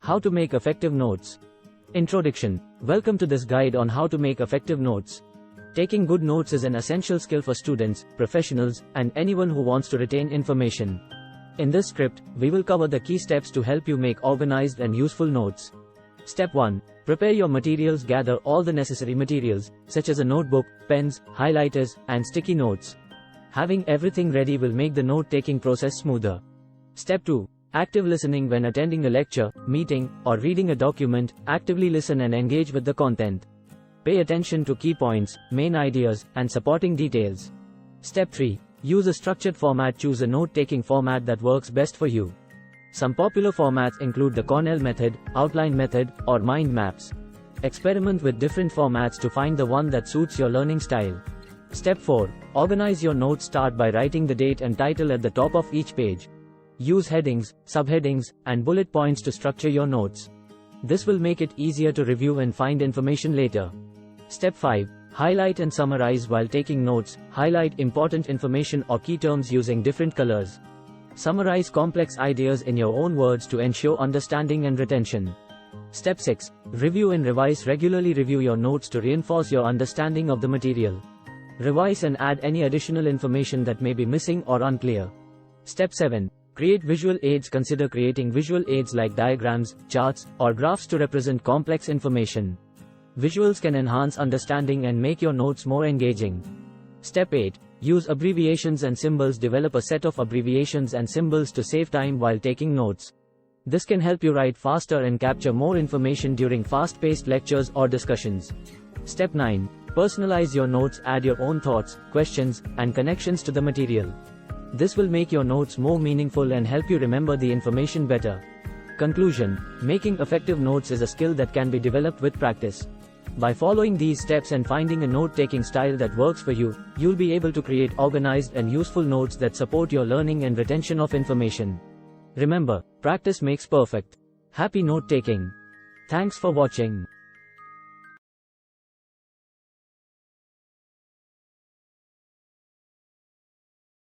How to make effective notes. Introduction. Welcome to this guide on how to make effective notes. Taking good notes is an essential skill for students, professionals, and anyone who wants to retain information. In this script, we will cover the key steps to help you make organized and useful notes. Step 1. Prepare your materials. Gather all the necessary materials, such as a notebook, pens, highlighters, and sticky notes. Having everything ready will make the note-taking process smoother. Step 2. Active listening. When attending a lecture, meeting, or reading a document, actively listen and engage with the content. Pay attention to key points, main ideas, and supporting details. Step 3. Use a structured format. Choose a note-taking format that works best for you. Some popular formats include the Cornell method, outline method, or mind maps. Experiment with different formats to find the one that suits your learning style. Step 4. Organize your notes. Start by writing the date and title at the top of each page. Use headings, subheadings, and bullet points to structure your notes. This will make it easier to review and find information later. Step 5. Highlight and summarize. While taking notes, highlight important information or key terms using different colors. Summarize complex ideas in your own words to ensure understanding and retention. Step 6. Review and revise. Regularly review your notes to reinforce your understanding of the material. Revise and add any additional information that may be missing or unclear. Step 7. Create visual aids. Consider creating visual aids like diagrams, charts, or graphs to represent complex information. Visuals can enhance understanding and make your notes more engaging. Step 8. Use abbreviations and symbols. Develop a set of abbreviations and symbols to save time while taking notes. This can help you write faster and capture more information during fast-paced lectures or discussions. Step 9. Personalize your notes. Add your own thoughts, questions, and connections to the material. This will make your notes more meaningful and help you remember the information better. Conclusion. Making effective notes is a skill that can be developed with practice. By following these steps and finding a note-taking style that works for you, you'll be able to create organized and useful notes that support your learning and retention of information. Remember, practice makes perfect. Happy note-taking. Thanks for watching.